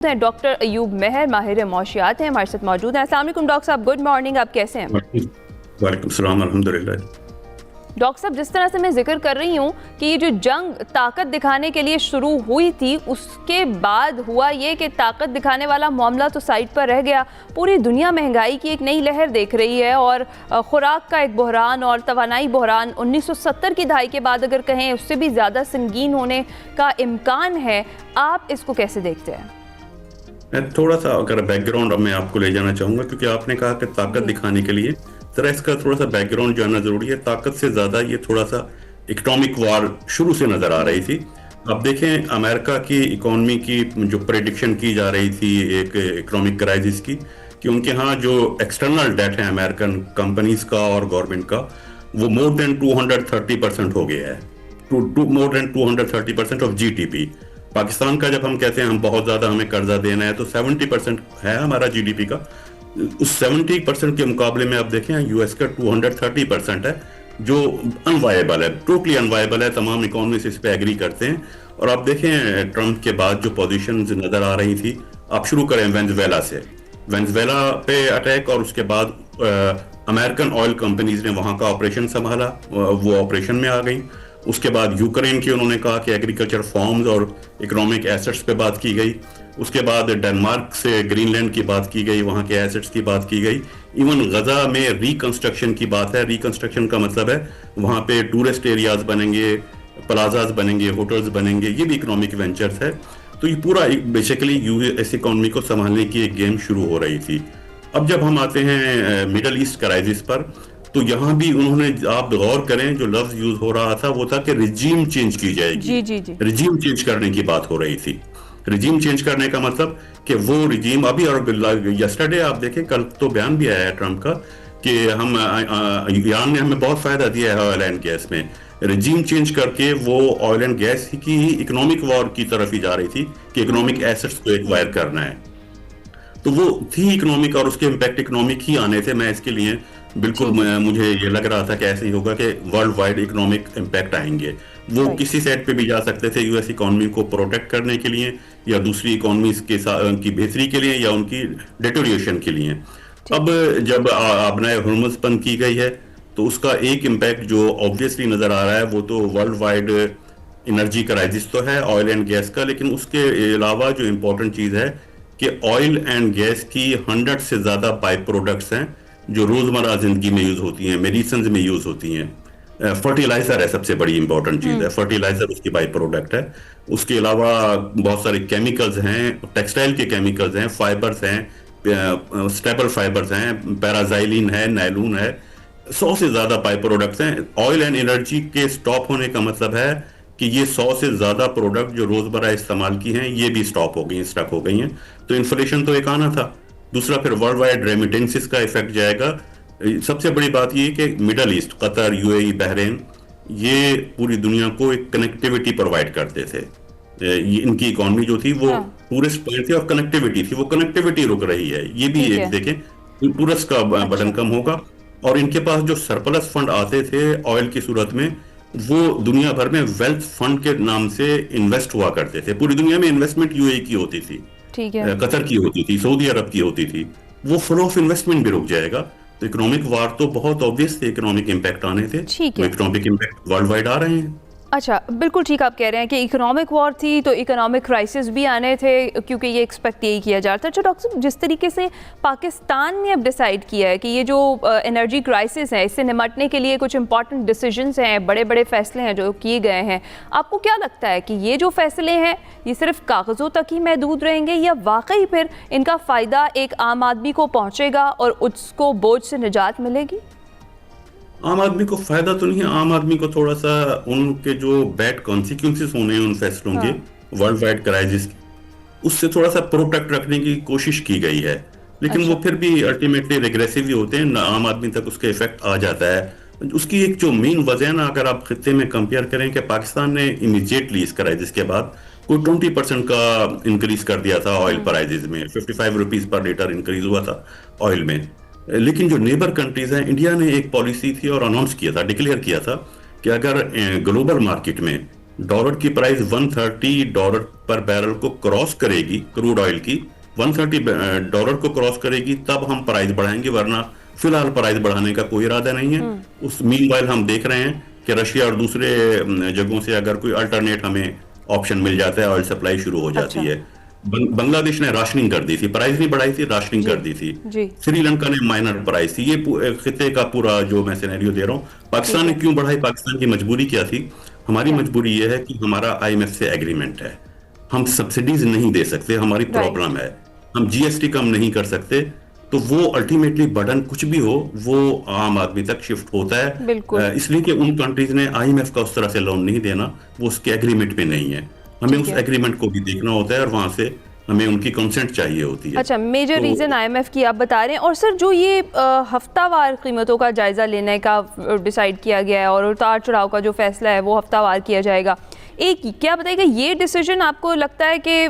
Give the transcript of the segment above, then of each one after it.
Doctor Ayub मेहर माहिर मौशियात हैं हमारे साथ मौजूद हैं। अस्सलाम वालेकुम डॉक्टर साहब, गुड मॉर्निंग, आप कैसे हैं? वालेकुम सलाम, अल्हम्दुलिल्लाह। डॉक्टर साहब, जिस तरह से मैं जिक्र कर रही हूँ कि ये जो जंग ताकत दिखाने के लिए शुरू हुई थी, उसके बाद हुआ ये कि ताकत दिखाने वाला मामला तो साइड पर रह गया। पूरी दुनिया महंगाई की एक नई लहर देख रही है और खुराक का एक बहरान और तवानाई बहरान 1970 की दहाई के बाद अगर कहें उससे भी ज़्यादा संगीन होने का इम्कान है। आप इसको कैसे देखते हैं? मैं थोड़ा सा अगर बैकग्राउंड मैं आपको ले जाना चाहूँगा, क्योंकि आपने कहा कि ताकत दिखाने के लिए जरा इसका थोड़ा सा बैकग्राउंड जानना जरूरी है। ताकत से ज़्यादा ये थोड़ा सा इकोनॉमिक वार शुरू से नज़र आ रही थी। अब देखें, अमेरिका की इकोनॉमी की जो प्रेडिक्शन की जा रही थी एक इकोनॉमिक क्राइसिस की, कि उनके यहाँ जो एक्सटर्नल डेट है अमेरिकन कंपनीज का और गवर्नमेंट का, वो मोर देन 230% हो गया है। More than 230% of GDP. Pakistan का जब हम कहते हैं हम बहुत ज्यादा हमें कर्जा देना है, तो 70% है हमारा जीडीपी का। उस 70% के मुकाबले में आप देखें यूएस का 230% है, जो अनवायबल है, टोटली अनवायबल है। तमाम इकोनॉमिस्ट इस पे एग्री करते हैं। और आप देखें ट्रंप के बाद जो पोजीशन नजर आ रही थी, आप शुरू करें वेनेजुएला से, वेनेजुएला पे अटैक, और उसके बाद अमेरिकन ऑयल कंपनीज ने वहां का ऑपरेशन संभाला, वो ऑपरेशन में आ गई। उसके बाद यूक्रेन की उन्होंने कहा कि एग्रीकल्चर फॉर्म्स और इकोनॉमिक एसेट्स पे बात की गई। उसके बाद डेनमार्क से ग्रीनलैंड की बात की गई, वहाँ के एसेट्स की बात की गई। इवन गजा में रिकंस्ट्रक्शन की बात है। रिकंस्ट्रक्शन का मतलब है वहाँ पे टूरिस्ट एरियाज बनेंगे, प्लाजाज बनेंगे, होटल्स बनेंगे, ये भी इकोनॉमिक वेंचर्स है। तो ये पूरा बेसिकली यूएस इकोनॉमी को संभालने की एक गेम शुरू हो रही थी। अब जब हम आते हैं मिडल ईस्ट क्राइसिस पर, तो यहाँ भी उन्होंने, आप गौर करें, जो लफ्ज यूज हो रहा था वो था कि रिजीम चेंज की जाएगी। जी जी जी। रिजीम चेंज करने की बात हो रही थी। रिजीम चेंज करने का मतलब कि वो रिजीम अभी, और यस्टरडे आप देखें, कल तो बयान भी आया है ट्रंप का कि हम ईरान ने हमें बहुत फायदा दिया है ऑयल एंड गैस में। रिजीम चेंज करके वो ऑयल एंड गैस की ही इकोनॉमिक वॉर की तरफ ही जा रही थी कि इकोनॉमिक एसेट्स को एक्वायर करना है। तो वो थी इकोनॉमिक, और उसके इम्पैक्ट इकोनॉमिक ही आने थे। मैं इसके लिए बिल्कुल, मुझे ये लग रहा था कि ऐसे ही होगा कि वर्ल्ड वाइड इकोनॉमिक इम्पैक्ट आएंगे। वो किसी साइड पे भी जा सकते थे, यूएस इकोनॉमी को प्रोटेक्ट करने के लिए, या दूसरी इकोनॉमीज के की बेहतरी के लिए, या उनकी डिटोरिएशन के लिए। अब जब आबनाए हुर्मुज़ बंद की गई है, तो उसका एक इम्पैक्ट जो ऑब्वियसली नजर आ रहा है वो तो वर्ल्ड वाइड एनर्जी क्राइसिस तो है, ऑयल एंड गैस का। लेकिन उसके अलावा जो इम्पोर्टेंट चीज है कि ऑयल एंड गैस की 100 से ज्यादा बाई प्रोडक्ट्स हैं जो रोजमर्रा जिंदगी में यूज होती हैं, मेडिसिन में यूज होती हैं। फर्टिलाइजर है सबसे बड़ी इंपॉर्टेंट चीज है, फर्टिलाइजर उसकी बाई प्रोडक्ट है। उसके अलावा बहुत सारे केमिकल्स हैं, टेक्सटाइल के केमिकल्स हैं, फाइबर्स हैं, स्टेपल फाइबर्स हैं, पैराजाइलिन है, नायलून है। 100 से ज्यादा बाई प्रोडक्ट्स हैं। ऑयल एंड एनर्जी के स्टॉप होने का मतलब है कि ये 100 से ज्यादा प्रोडक्ट जो रोजमर्रा इस्तेमाल की हैं, ये भी स्टॉप हो गई, स्टक हो गई हैं। तो इन्फ्लेशन तो एक आना था। दूसरा, फिर वर्ल्ड वाइड रेमिटेंसेस का इफेक्ट जाएगा। सबसे बड़ी बात ये कि middle east, Qatar, UAE, Bahrain, ये पूरी दुनिया को एक कनेक्टिविटी प्रोवाइड करते थे। इनकी इकोनॉमी जो थी वो टूरिस्ट पॉइंट थी और कनेक्टिविटी थी। वो कनेक्टिविटी रुक रही है। ये भी एक देखें, टूरिस्ट का बटन कम होगा। और इनके पास जो सरप्लस फंड आते थे ऑयल की सूरत में, वो दुनिया भर में वेल्थ फंड के नाम से इन्वेस्ट हुआ करते थे। पूरी दुनिया में इन्वेस्टमेंट यूएई की होती थी, ठीक है, कतर की होती थी, सऊदी अरब की होती थी। वो फ्लो ऑफ इन्वेस्टमेंट भी रुक जाएगा। तो इकोनॉमिक वार तो बहुत ऑब्वियस थे, इकोनॉमिक इम्पैक्ट आने थे। इकोनॉमिक इम्पैक्ट वर्ल्ड वाइड आ रहे हैं। अच्छा, बिल्कुल ठीक आप कह रहे हैं कि इकोनॉमिक वॉर थी तो इकोनॉमिक क्राइसिस भी आने थे, क्योंकि ये एक्सपेक्ट यही किया जा रहा था। अच्छा डॉक्टर साहब, जिस तरीके से पाकिस्तान ने अब डिसाइड किया है कि ये जो एनर्जी क्राइसिस है, इससे निपटने के लिए कुछ इंपॉर्टेंट डिसीजंस हैं, बड़े बड़े फैसले हैं जो किए गए हैं, आपको क्या लगता है कि ये जो फैसले हैं ये सिर्फ कागज़ों तक ही महदूद रहेंगे, या वाकई फिर इनका फ़ायदा एक आम आदमी को पहुँचेगा और उसको बोझ से निजात मिलेगी? आम आदमी को फायदा तो नहीं है। आम आदमी को थोड़ा सा उनके जो बैड कॉन्सिक्वेंसेस होने हैं उन फैसलों के, वर्ल्ड वाइड क्राइसिस, उससे थोड़ा सा प्रोटेक्ट रखने की कोशिश की गई है। लेकिन वो फिर भी अल्टीमेटली रिग्रेसिव ही होते हैं, आम आदमी तक उसका इफेक्ट आ जाता है। उसकी एक जो मेन वजह है ना, अगर आप खित्ते में कंपेयर करें कि पाकिस्तान ने इमीडिएटली इस क्राइसिस के बाद कोई 20% का इंक्रीज कर दिया था ऑयल प्राइसेस में। 55 रुपीज पर लीटर इंक्रीज हुआ था ऑयल में। लेकिन जो नेबर कंट्रीज हैं, इंडिया ने एक पॉलिसी थी और अनाउंस किया था, डिक्लेयर किया था कि अगर ग्लोबल मार्केट में डॉलर की प्राइस $130 पर बैरल को क्रॉस करेगी, क्रूड ऑयल की $130 को क्रॉस करेगी, तब हम प्राइस बढ़ाएंगे, वरना फिलहाल प्राइस बढ़ाने का कोई इरादा नहीं है। उस मीनवाइल हम देख रहे हैं कि रशिया और दूसरे जगहों से अगर कोई अल्टरनेट हमें ऑप्शन मिल जाता है, ऑयल सप्लाई शुरू हो जाती है। बांग्लादेश ने राशनिंग कर दी थी, प्राइस नहीं बढ़ाई थी, राशनिंग कर दी थी। श्रीलंका ने माइनर प्राइस थी। ये खिते का पूरा जो मैं सिनेरियो दे रहा हूँ। पाकिस्तान ने क्यों बढ़ाई? पाकिस्तान की मजबूरी क्या थी? हमारी मजबूरी ये है कि हमारा IMF से एग्रीमेंट है, हम सब्सिडीज नहीं दे सकते, हमारी प्रॉब्लम है। हम GST कम नहीं कर सकते, तो वो अल्टीमेटली बर्डन कुछ भी हो वो आम आदमी तक शिफ्ट होता है। इसलिए कि उन कंट्रीज ने IMF का उस तरह से लोन नहीं देना, वो उसके एग्रीमेंट में नहीं है। हमें उस एग्रीमेंट को भी देखना होता है और वहां से हमें उनकी कंसेंट चाहिए होती है। अच्छा, मेजर रीजन IMF की आप बता रहे हैं। और सर जो ये हफ्तावार कीमतों का जायजा लेने का डिसाइड किया गया है और उतार चढ़ाव का जो फैसला है वो हफ्तावार किया जाएगा, एक क्या बताइएगा, ये डिसीजन आपको लगता है कि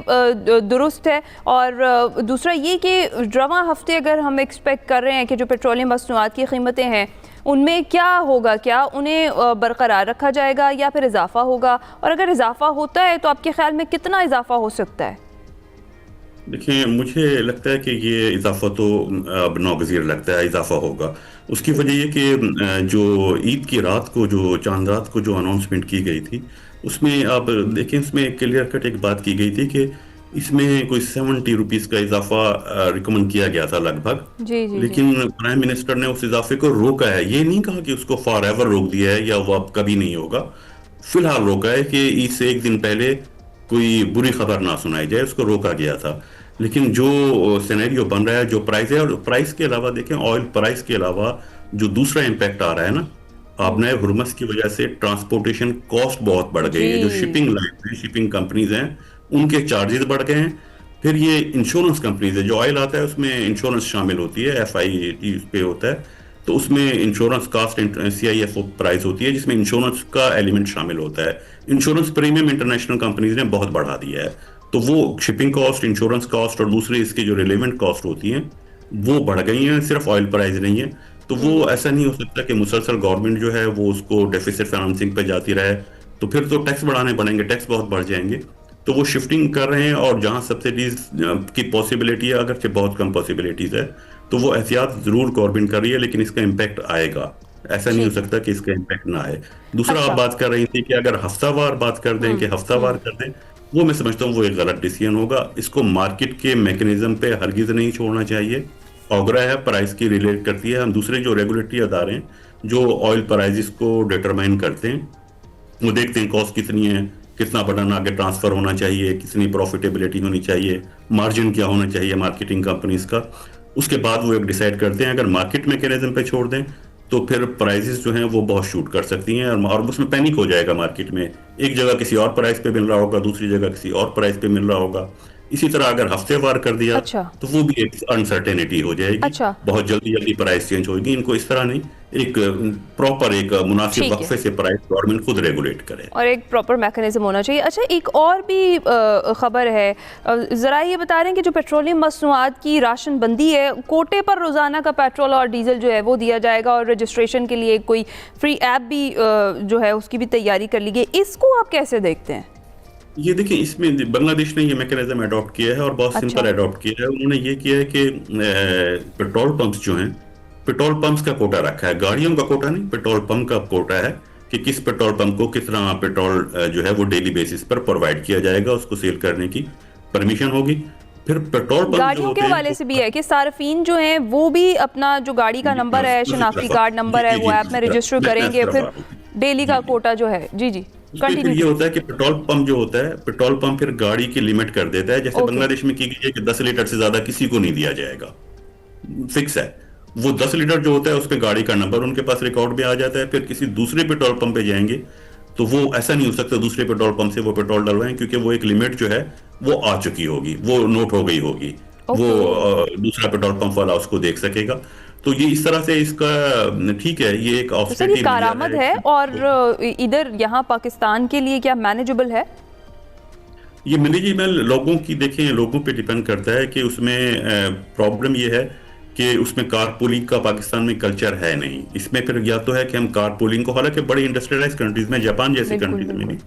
दुरुस्त है? और दूसरा ये कि रवां हफ्ते अगर हम एक्सपेक्ट कर रहे हैं कि जो पेट्रोलियम मसनूआत की कीमतें हैं उनमें क्या होगा, क्या उन्हें बरकरार रखा जाएगा या फिर इजाफा होगा? और अगर इजाफा होता है तो आपके ख्याल में कितना इजाफा हो सकता है? देखिए, मुझे लगता है कि ये इजाफा तो अब नागज़ीर लगता है, इजाफा होगा। उसकी वजह ये कि जो ईद की रात को, जो चांद रात को जो अनाउंसमेंट की गई थी, उसमें आप देखें, उसमें क्लियर कट एक बात की गई थी कि इसमें कोई 70 रुपीज़ का इजाफा रिकमेंड किया गया था लगभग। लेकिन प्राइम मिनिस्टर ने उस इजाफे को रोका है। ये नहीं कहा कि उसको फॉर एवर रोक दिया है या वो अब कभी नहीं होगा, फिलहाल रोका है कि ईद से एक दिन पहले कोई बुरी खबर ना सुनाई जाए, उसको रोका गया था। लेकिन जो सिनेरियो बन रहा है, जो प्राइस है, और प्राइस के अलावा देखें, ऑयल प्राइस के अलावा जो दूसरा इम्पैक्ट आ रहा है ना, आपने हुर्मस की वजह से ट्रांसपोर्टेशन कॉस्ट बहुत बढ़ गई है। जो शिपिंग लाइन है, शिपिंग कंपनीज हैं, उनके चार्जेस बढ़ गए हैं। फिर ये इंश्योरेंस कंपनीज है, जो ऑयल आता है उसमें इंश्योरेंस शामिल होती है, FIT पे होता है, तो उसमें इंश्योरेंस कास्ट CIFO प्राइस होती है, जिसमें इंश्योरेंस का एलिमेंट शामिल होता है। इंश्योरेंस प्रीमियम इंटरनेशनल कंपनीज ने बहुत बढ़ा दिया है, तो वो शिपिंग कॉस्ट, इंश्योरेंस कॉस्ट और दूसरे इसके जो रिलेवेंट कॉस्ट होती हैं वो बढ़ गई हैं, सिर्फ ऑयल प्राइस नहीं है। तो वो ऐसा नहीं हो सकता कि मुसलसल गवर्नमेंट जो है वो उसको डेफिसिट फाइनेंसिंग पे जाती रहे, तो फिर तो टैक्स बढ़ाने पड़ेंगे, टैक्स बहुत बढ़ जाएंगे। तो वो शिफ्टिंग कर रहे हैं, और जहां सब्सिडीज की पॉसिबिलिटी है, अगरचे बहुत कम पॉसिबिलिटीज है, तो वो एहतियात जरूर गवर्नमेंट कर रही है, लेकिन इसका इम्पैक्ट आएगा। ऐसा नहीं हो सकता कि इसका इम्पैक्ट ना आए। दूसरा, आप बात कर रही थी कि अगर हफ्तावार बात कर दें कि हफ्तावार कर दें, वो मैं समझता हूँ वो एक गलत डिसीजन होगा। इसको मार्केट के मैकेनिज्म पे हरगिज नहीं छोड़ना चाहिए। ऑगरा है, प्राइस की रिलेट करती है। हम दूसरे जो रेगुलेटरी अदारे हैं जो ऑयल प्राइसेस को डिटरमाइन करते हैं, वो देखते हैं कॉस्ट कितनी है, कितना बर्डन आगे ट्रांसफर होना चाहिए, कितनी प्रॉफिटेबिलिटी होनी चाहिए, मार्जिन क्या होना चाहिए मार्केटिंग कंपनीज का। उसके बाद वो एक डिसाइड करते हैं। अगर मार्केट मैकेनिज्म पे छोड़ दें तो फिर प्राइसेस जो हैं वो बहुत शूट कर सकती हैं, और उसमें पैनिक हो जाएगा मार्केट में। एक जगह किसी और प्राइस पे मिल रहा होगा, दूसरी जगह किसी और प्राइस पे मिल रहा होगा। इसी तरह अगर हफ्तेवार कर दिया तो वो भी एक अनसर्टेनिटी हो जाएगी। बहुत जल्दी जल्दी प्राइस चेंज होगी। इनको इस तरह नहीं, एक प्रॉपर एक मुनासिब वक्फे से प्राइस गवर्नमेंट खुद रेगुलेट करे और एक प्रॉपर मैकेनिज्म होना चाहिए। अच्छा, एक और भी खबर है, ज़रा ये बता रहे हैं कि जो पेट्रोलियम मसनूआत की राशन बंदी है, कोटे पर रोज़ाना का पेट्रोल और डीजल जो है वो दिया जाएगा, और रजिस्ट्रेशन के लिए कोई फ्री ऐप भी जो है उसकी भी तैयारी कर ली गई। इसको आप कैसे देखते हैं? ये देखिए, इसमें बांग्लादेश ने ये मैकेनिज्म अडॉप्ट किया है और बहुत सिंपल अडॉप्ट किया है। उन्होंने ये किया है कि पेट्रोल पंप्स जो हैं, पेट्रोल पंप्स का कोटा रखा है, गाड़ियों का कोटा नहीं, पेट्रोल पंप का कोटा है कि किस पेट्रोल पंप को कितना पेट्रोल जो है वो डेली बेसिस पर प्रोवाइड किया जाएगा, उसको सेल करने की परमिशन होगी। फिर पेट्रोल पंप गाड़ियों के हवाले से भी है कि सारफीन जो हैं वो भी अपना जो गाड़ी का नंबर है, शनाख्ती कार्ड नंबर है, वो ऐप में रजिस्टर करेंगे, फिर डेली का कोटा जो है। जी जी, फिर ये होता है कि पेट्रोल पंप जो होता है, पेट्रोल पंप फिर गाड़ी की लिमिट कर देता है। जैसे बांग्लादेश में की गई है कि 10 लीटर से ज्यादा किसी को नहीं दिया जाएगा, फिक्स है। वो 10 लीटर जो होता है उसके गाड़ी का नंबर उनके पास रिकॉर्ड में आ जाता है। फिर किसी दूसरे पेट्रोल पंप पे जाएंगे तो वो ऐसा नहीं हो सकता दूसरे पेट्रोल पंप से वो पेट्रोल डलवाएं, क्योंकि वो एक लिमिट जो है वो आ चुकी होगी, वो नोट हो गई होगी, वो दूसरा पेट्रोल पंप वाला उसको देख सकेगा। तो ये इस तरह से इसका ठीक है, ये एक ऑफसेट कारामद है। और इधर यहाँ पाकिस्तान के लिए क्या मैनेजेबल है? ये मैनेजेबल लोगों की, देखें, लोगों पे डिपेंड करता है कि उसमें प्रॉब्लम ये है कि उसमें कारपूलिंग का पाकिस्तान में कल्चर है नहीं। इसमें फिर या तो है कि हम कारपूलिंग को, हालांकि बड़ी इंडस्ट्रियलाइज कंट्रीज में, जापान जैसी कंट्रीज में भी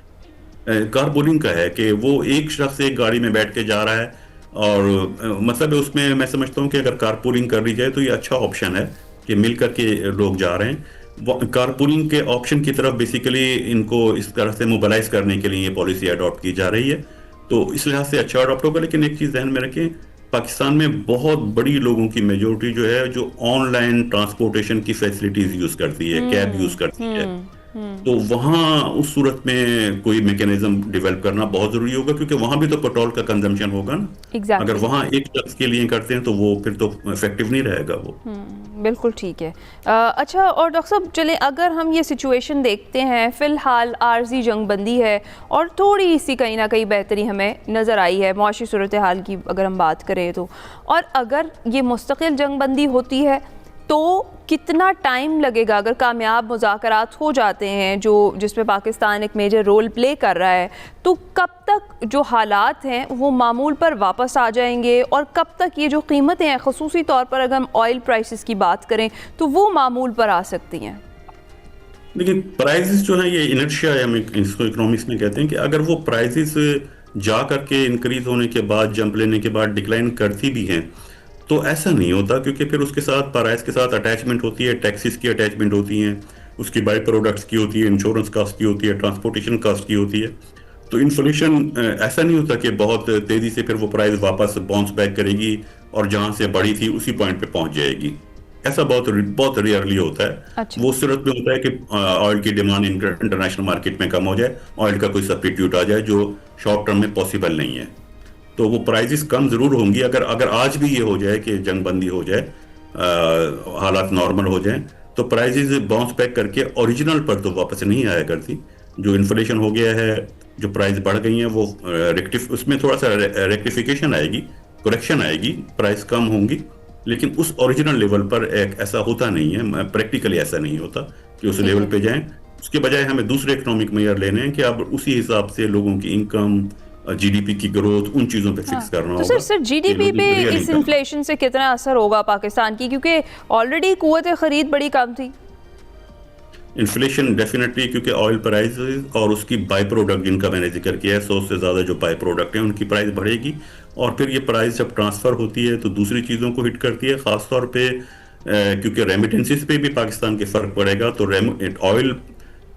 कारपूलिंग का है कि वो एक शख्स एक गाड़ी में बैठ के जा रहा है और मतलब उसमें मैं समझता हूँ कि अगर कारपूलिंग कर ली जाए तो ये अच्छा ऑप्शन है कि मिल करके लोग जा रहे हैं। कारपूलिंग के ऑप्शन की तरफ बेसिकली इनको इस तरह से मोबालाइज करने के लिए ये पॉलिसी अडॉप्ट की जा रही है, तो इस लिहाज से अच्छा अडॉप्ट होगा। लेकिन एक चीज़ ध्यान में रखें, पाकिस्तान में बहुत बड़ी लोगों की मेजोरिटी जो है जो ऑनलाइन ट्रांसपोर्टेशन की फैसिलिटीज यूज करती है, कैब यूज करती है, तो वहाँ उस सूरत में कोई मैकेनिज्म डेवलप करना बहुत जरूरी होगा, क्योंकि वहाँ भी तो पेट्रोल का कंजम्पशन होगा ना। Exactly. अगर वहाँ एक शख्स के लिए करते हैं तो वो फिर तो इफेक्टिव नहीं रहेगा वो। बिल्कुल ठीक है। अच्छा, और डॉक्टर साहब चलें, अगर हम ये सिचुएशन देखते हैं, फ़िलहाल आर्जी जंगबंदी है और थोड़ी सी कहीं ना कहीं बेहतरी हमें नज़र आई है माशी सूरत हाल की अगर हम बात करें तो, और अगर ये मुस्तकिल जंगबंदी होती है तो कितना टाइम लगेगा, अगर कामयाब मुज़ाकरात हो जाते हैं जो जिसमें पाकिस्तान एक मेजर रोल प्ले कर रहा है, तो कब तक जो हालात हैं वो मामूल पर वापस आ जाएंगे और कब तक ये जो कीमतें हैं, ख़ुसूसी तौर पर अगर हम ऑयल प्राइसेस की बात करें तो वो मामूल पर आ सकती हैं? देखिए, प्राइसेस जो है ये इनर्शिया हम इसको इकोनॉमिक्स में कहते हैं कि अगर वो प्राइसेस जा करके इंक्रीज होने के बाद, जंप लेने के बाद डिक्लाइन करती भी हैं तो ऐसा नहीं होता, क्योंकि फिर उसके साथ प्राइस के साथ अटैचमेंट होती है, टैक्सेस की अटैचमेंट होती हैं, उसकी बाई प्रोडक्ट्स की होती है, इंश्योरेंस कॉस्ट की होती है, ट्रांसपोर्टेशन कॉस्ट की होती है। तो इन्फ्लेशन ऐसा नहीं होता कि बहुत तेजी से फिर वो प्राइस वापस बाउंस बैक करेगी और जहां से बढ़ी थी उसी पॉइंट पे पहुंच जाएगी। ऐसा बहुत रेयरली होता है। अच्छा। वो सूरत में होता है कि ऑयल की डिमांड इंटरनेशनल मार्केट में कम हो जाए, ऑयल का कोई सब्स्टिट्यूट आ जाए, जो शॉर्ट टर्म में पॉसिबल नहीं है, तो वो प्राइसेस कम जरूर होंगी। अगर आज भी ये हो जाए कि जंगबंदी हो जाए, हालात नॉर्मल हो जाए, तो प्राइसेस बाउंस बैक करके ओरिजिनल पर तो वापस नहीं आया करती। जो इन्फ्लेशन हो गया है, जो प्राइस बढ़ गई है, वो उसमें थोड़ा सा रेक्टिफिकेशन आएगी, करेक्शन आएगी, प्राइस कम होंगी, लेकिन उस ओरिजिनल लेवल पर एक ऐसा होता नहीं है, प्रैक्टिकली ऐसा नहीं होता कि उस लेवल पे जाएं। उसके बजाय हमें दूसरे इकोनॉमिक मेजर लेने हैं कि अब उसी हिसाब से लोगों की इनकम, जीडीपी की ग्रोथ, उन चीजों पे फिक्स करना होगा। तो सर जीडीपी पे इस इन्फ्लेशन से कितना असर होगा पाकिस्तान की, क्योंकि ऑलरेडी कुव्वत खरीद बड़ी कम थी? इन्फ्लेशन डेफिनेटली, क्योंकि ऑयल प्राइसेस और उसकी बाई प्रोडक्ट जिनका मैंने जिक्र किया है, 100 से ज़्यादा जो बाई प्रोडक्ट हैं उनकी प्राइस बढ़ेगी, और फिर ये प्राइस जब ट्रांसफ़र होती है तो दूसरी चीज़ों को हिट करती है, ख़ासतौर पे क्योंकि रेमिटेंसेस पे भी पाकिस्तान के फ़र्क पड़ेगा। तो ऑयल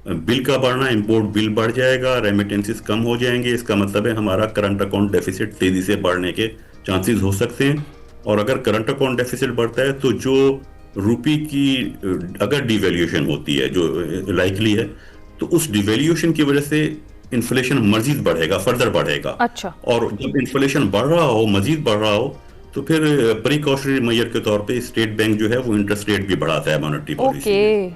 बिल का बढ़ना, इंपोर्ट बिल बढ़ जाएगा, रेमिटेंसेस कम हो जाएंगे, इसका मतलब है हमारा करंट अकाउंट डेफिसिट तेज़ी से बढ़ने के चांसेस हो सकते हैं। और अगर करंट अकाउंट डेफिसिट बढ़ता है तो जो रुपी की अगर डिवैल्यूएशन होती है, जो लाइकली है, तो उस डिवैल्यूएशन की वजह से इन्फ्लेशन मजीद बढ़ेगा, फर्दर बढ़ेगा। अच्छा। और जब इन्फ्लेशन बढ़ रहा हो, मजीद बढ़ रहा हो, तो फिर प्रिकॉशनरी मेजर के तौर पे स्टेट बैंक जो है वो इंटरेस्ट रेट भी बढ़ाता है मॉनेटरी पॉलिसी में।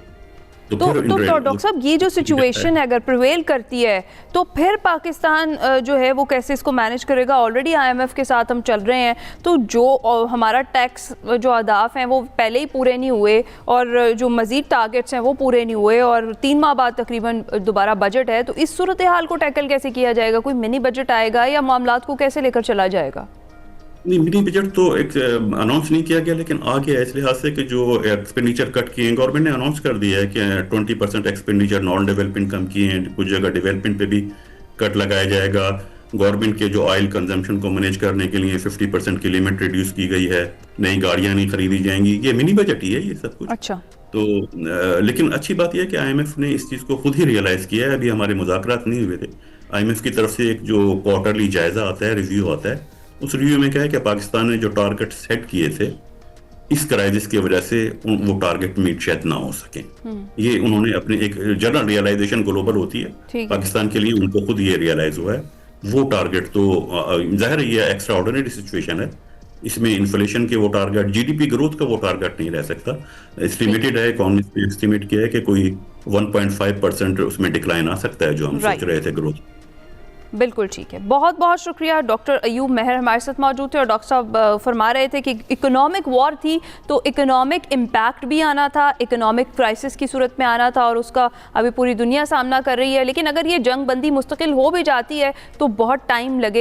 तो डॉक्टर साहब, ये जो सिचुएशन है अगर प्रिवेल करती है तो फिर पाकिस्तान जो है वो कैसे इसको मैनेज करेगा? ऑलरेडी आईएमएफ के साथ हम चल रहे हैं, तो जो हमारा टैक्स जो अहदाफ हैं वो पहले ही पूरे नहीं हुए और जो मज़ीद टारगेट्स हैं वो पूरे नहीं हुए, और 3 माह बाद तकरीबन दोबारा बजट है, तो इस सूरत हाल को टैकल कैसे किया जाएगा? कोई मिनी बजट आएगा या मामलात को कैसे लेकर चला जाएगा? नहीं, मिनी बजट तो एक अनाउंस नहीं किया गया, लेकिन आ गया इस लिहाज से कि जो एक्सपेंडिचर कट किए हैं, गवर्नमेंट ने अनाउंस कर दिया है कि 20% एक्सपेंडिचर नॉन डेवलपमेंट कम किए हैं, कुछ जगह डेवलपमेंट पे भी कट लगाया जाएगा। गवर्नमेंट के जो ऑयल कंजम्पशन को मैनेज करने के लिए 50% की लिमिट रिड्यूस की गई है, नई गाड़ियां नहीं खरीदी जाएंगी। ये मिनी बजट ही है ये सब कुछ। अच्छा। तो लेकिन अच्छी बात यह है कि आईएमएफ ने इस चीज़ को खुद ही रियलाइज़ किया है। अभी हमारे मुज़ाकरात नहीं हुए थे, आईएमएफ की तरफ से एक जो क्वार्टरली जायजा आता है, रिव्यू आता है, उस रिव्यू में क्या है कि पाकिस्तान ने जो टारगेट सेट किए थे, इस क्राइसिस की वजह से वो टारगेट मीट शायद ना हो सके। ये उन्होंने अपने एक जनरल रियलाइजेशन ग्लोबल होती है, पाकिस्तान के लिए उनको खुद ये रियलाइज हुआ है। वो टारगेट तो जाहिर है ये एक्स्ट्रा ऑर्डिनरी सिचुएशन है, इसमें इन्फ्लेशन के वो टारगेट, जीडीपी ग्रोथ का वो टारगेट नहीं रह सकता। एस्टिमेटेड है, इकोनॉमिस्ट ने एस्टिमेट किया है कि कोई 1.5% उसमें डिक्लाइन आ सकता है, जो हम सोच रहे थे ग्रोथ। बिल्कुल ठीक है, बहुत बहुत शुक्रिया। डॉक्टर अयूब मेहर हमारे साथ मौजूद थे और डॉक्टर साहब फरमा रहे थे कि इकोनॉमिक वॉर थी तो इकोनॉमिक इम्पैक्ट भी आना था, इकोनॉमिक क्राइसिस की सूरत में आना था, और उसका अभी पूरी दुनिया सामना कर रही है। लेकिन अगर ये जंग बंदी मुस्तकिल हो भी जाती है तो बहुत टाइम लगेगा।